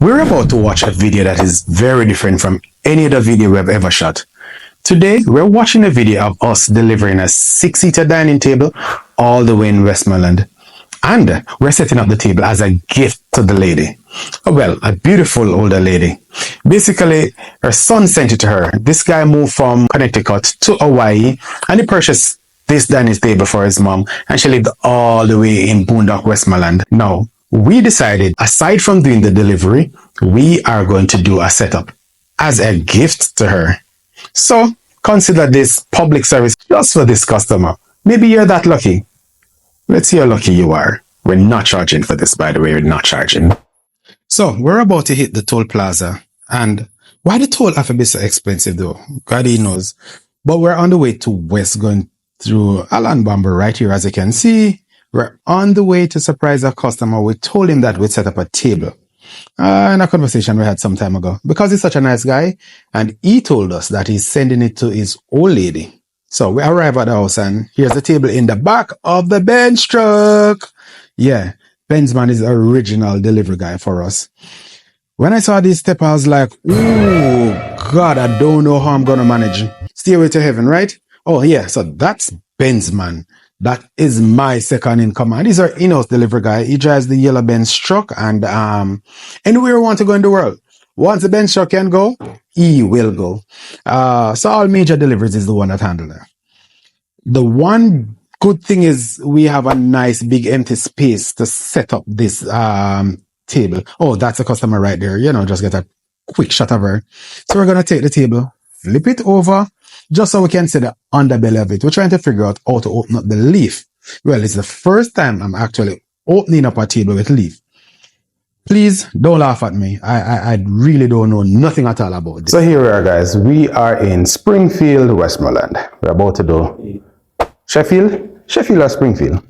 We're about to watch a video that is very different from any other video we've ever shot. Today, we're watching a video of us delivering a 6-seater dining table all the way in Westmoreland. And we're setting up the table as a gift to the lady. Well, a beautiful older lady. Basically, her son sent it to her. This guy moved from Connecticut to Hawaii and he purchased this dining table for his mom, and she lived all the way in Boondock, Westmoreland. Now, we decided, aside from doing the delivery, we are going to do a setup as a gift to her. So, consider this public service just for this customer. Maybe you're that lucky. Let's see how lucky you are. We're not charging for this, by the way. We're not charging. So, we're about to hit the toll plaza. And why the toll have to be so expensive, though? God he knows. But we're on the way to West, going through Islandwide right here, as you can see. We're on the way to surprise our customer. We told him that we'd set up a table. In a conversation we had some time ago. Because he's such a nice guy, and he told us that he's sending it to his old lady. So we arrive at the house, and here's the table in the back of the Benz truck. Yeah, Benzman is the original delivery guy for us. When I saw this step, I was like, ooh, God, I don't know how I'm going to manage. Stairway to heaven, right? Oh, yeah, so that's Benzman. That is my second in command. He's our in-house delivery guy. He drives the yellow Benz truck, and anywhere we want to go in the world. Once the Benz truck can go, he will go. So all major deliveries is the one that handles it. The one good thing is we have a nice big empty space to set up this table. Oh, that's a customer right there. You know, just get a quick shot of her. So we're going to take the table, flip it over, just so we can see the underbelly of it. We're trying to figure out how to open up the leaf. Well, it's the first time I'm actually opening up a table with leaf. Please don't laugh at me. I really don't know nothing at all about this. So here we are, guys. We are in Springfield, Westmoreland. We're about to do Sheffield or Springfield?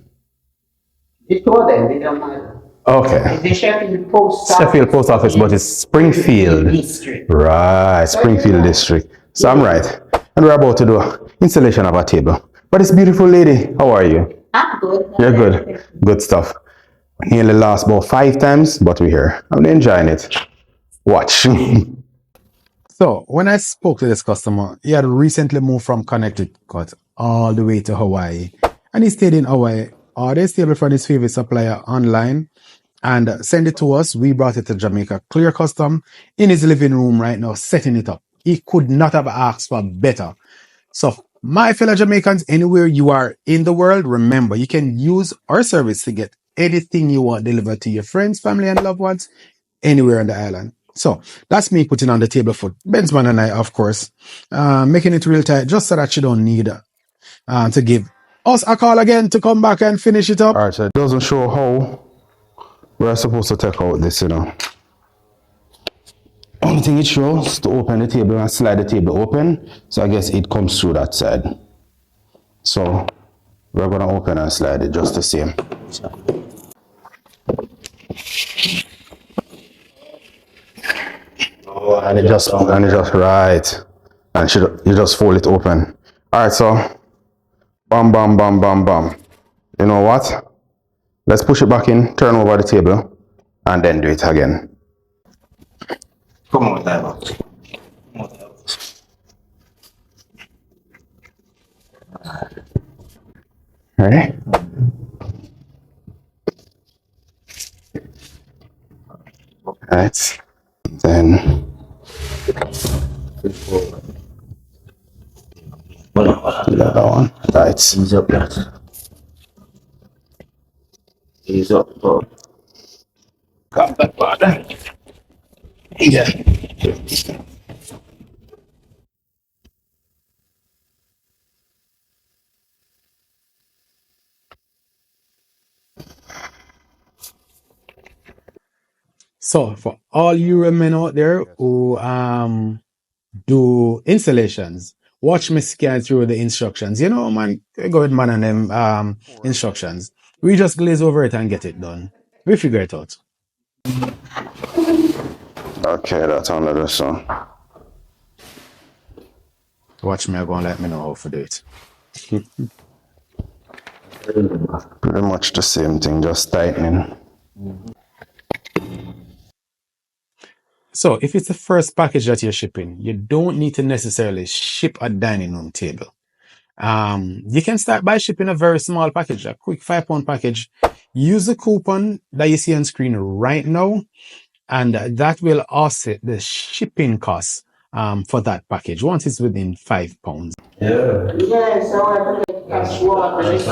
It's all them, they don't matter. Okay. It's the Sheffield Post Office. Sheffield Post Office, but it's Springfield. District. Right, Springfield District. So I'm right. And we're about to do installation of a table. But it's beautiful lady. How are you? I'm good. You're good. Good stuff. Nearly lost about 5 times, but we're here. I'm enjoying it. Watch. So when I spoke to this customer, he had recently moved from Connecticut all the way to Hawaii. And he stayed in Hawaii. Ordered his table from his favorite supplier online and sent it to us. We brought it to Jamaica. Clear custom in his living room right now, setting it up. He could not have asked for better. So my fellow Jamaicans, anywhere you are in the world, remember, you can use our service to get anything you want delivered to your friends, family, and loved ones anywhere on the island. So that's me putting on the table for Benzman and I, of course, making it real tight just so that you don't need to give us a call again to come back and finish it up. All right, so it doesn't show how we're supposed to take out this, you know. Only thing it shows is to open the table and slide the table open. So I guess it comes through that side. So we're going to open and slide it just the same. Oh, and it just right. And you just fold it open. All right, so bam, bam, bam, bam, bam. You know what? Let's push it back in, turn over the table, and then do it again. Come on, Dad. Ready? Right. Then the other one. Right. Ease up that. Ease up, bro. Got that button. Yeah. So for all you women out there who do installations, watch me scan through the instructions. You know, man, go ahead, man, and them instructions. We just glaze over it and get it done. We figure it out. Okay, that's another song. Watch me, I'm gonna let me know how to do it. Pretty much the same thing, just tightening. So if it's the first package that you're shipping, you don't need to necessarily ship a dining room table. You can start by shipping a very small package, a quick £5 package. Use the coupon that you see on screen right now, and that will offset the shipping costs for that package once it's within £5. Yeah. Yes, so I have to catch water. That's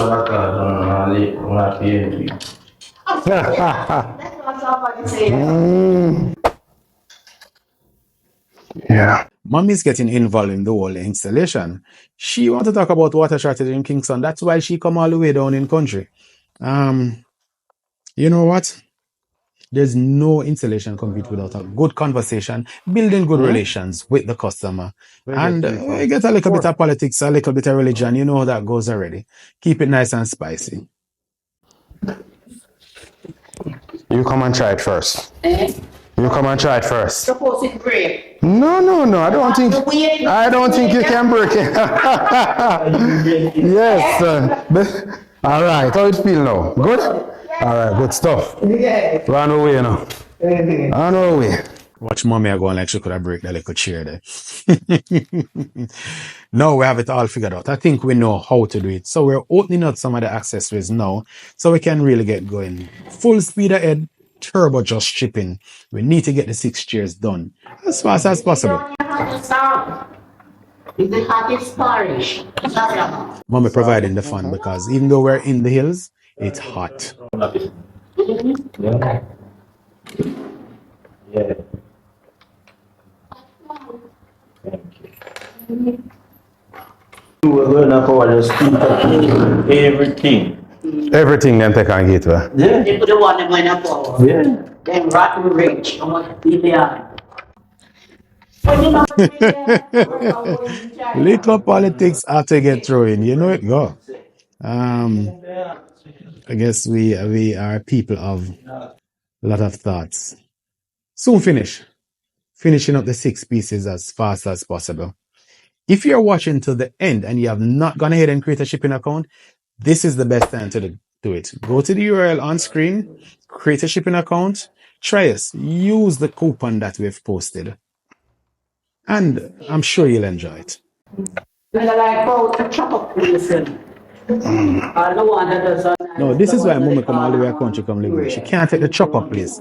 That's what somebody said. Yeah. Mommy's getting involved in the whole installation. She want to talk about water shortage in Kingston. That's why she come all the way down in country. You know what? There's no installation complete without a good conversation, building good relations with the customer. And you get a little bit of politics, a little bit of religion. You know how that goes already. Keep it nice and spicy. You come and try it first. You come and try it first. Suppose it break. No. I don't think you can break it. Yes. All right. How it feel now? Good? All right. Good stuff. Yeah. Run away now. Run away. Watch mommy going like she could have break that little chair there. No, we have it all figured out. I think we know how to do it. So we're opening up some of the accessories now so we can really get going. Full speed ahead. Turbo just shipping. We need to get the 6 chairs done as fast as possible. The hottest parish. Mommy providing the fun because even though we're in the hills, it's hot. Yeah. Thank you. We're going to forward just everything. Everything then take on gateway. Yeah. They put the one that went up over. Yeah. Then rotten rich. I want to be there. Little politics after get thrown in. You know it go. I guess we are people of a lot of thoughts. Soon finish. Finishing up the 6 pieces as fast as possible. If you're watching to the end and you have not gone ahead and create a shipping account, this is the best time to do it. Go to the URL on screen, create a shipping account, try us, use the coupon that we've posted. And I'm sure you'll enjoy it. No, this is why Mama come all the way to country come live with. She can't take the chop up place.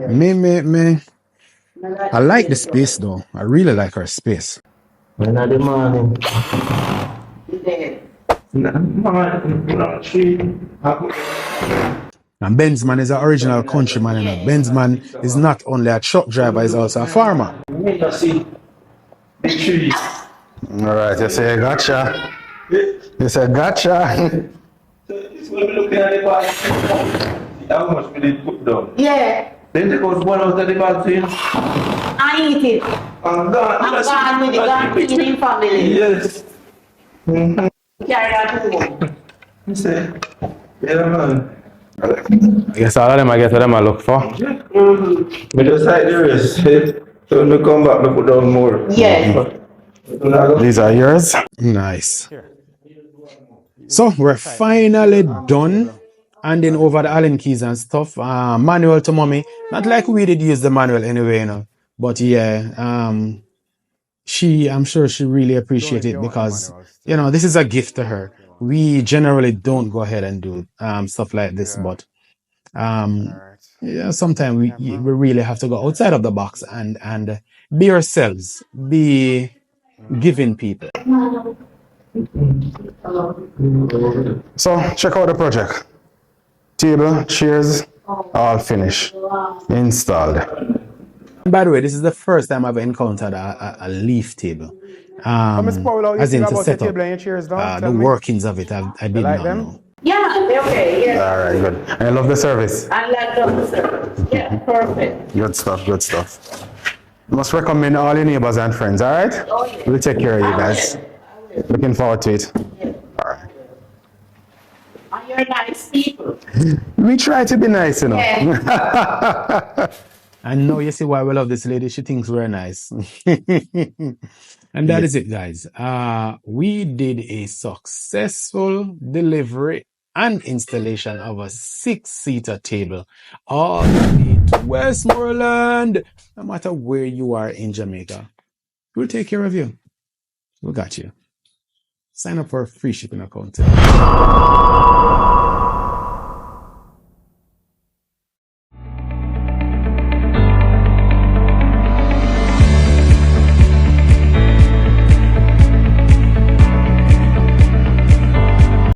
Me. I like the space though. I really like her space. When are the morning? And Benzman is an original countryman. You know. Benzman is not only a truck driver, he's also a farmer. Alright, you say gotcha. You say gotcha. It's when we looking at the bag, how much we did put down. Yeah. Then they goes one out of the bag to him. I eat it. I'm gone with the Ghanaian family. Yes. Carry that home. You say, yeah man. I guess all of them, I guess what them I look for. We just like the rest. So when we come back, we put down more. Yes. These are yours? Nice. So we're finally done handing over the Allen keys and stuff. Manual to mommy. Not like we did use the manual anyway, you know. But yeah, I'm sure she really appreciates it because, you know, this is a gift to her. We generally don't go ahead and do stuff like this, but yeah, sometimes we really have to go outside of the box and be ourselves, be giving people. So check out the project. Table, chairs, all finished, installed. By the way, this is the first time I've encountered a leaf table. As in to set up the workings of it. I did not know. Yeah, they're okay. Yeah. All right, good. I love the service. I like the service. Yeah, perfect. Good stuff. Must recommend all your neighbors and friends, all right? Oh, yeah. We'll take care of you guys. Looking forward to it. Yeah. All right. And you're nice people. We try to be nice, you know. Yeah. And now you see why we love this lady. She thinks we're nice. And that is it, guys. We did a successful delivery and installation of a 6-seater table all the way to Westmoreland. No matter where you are in Jamaica, we'll take care of you. We got you. Sign up for a free shipping account today.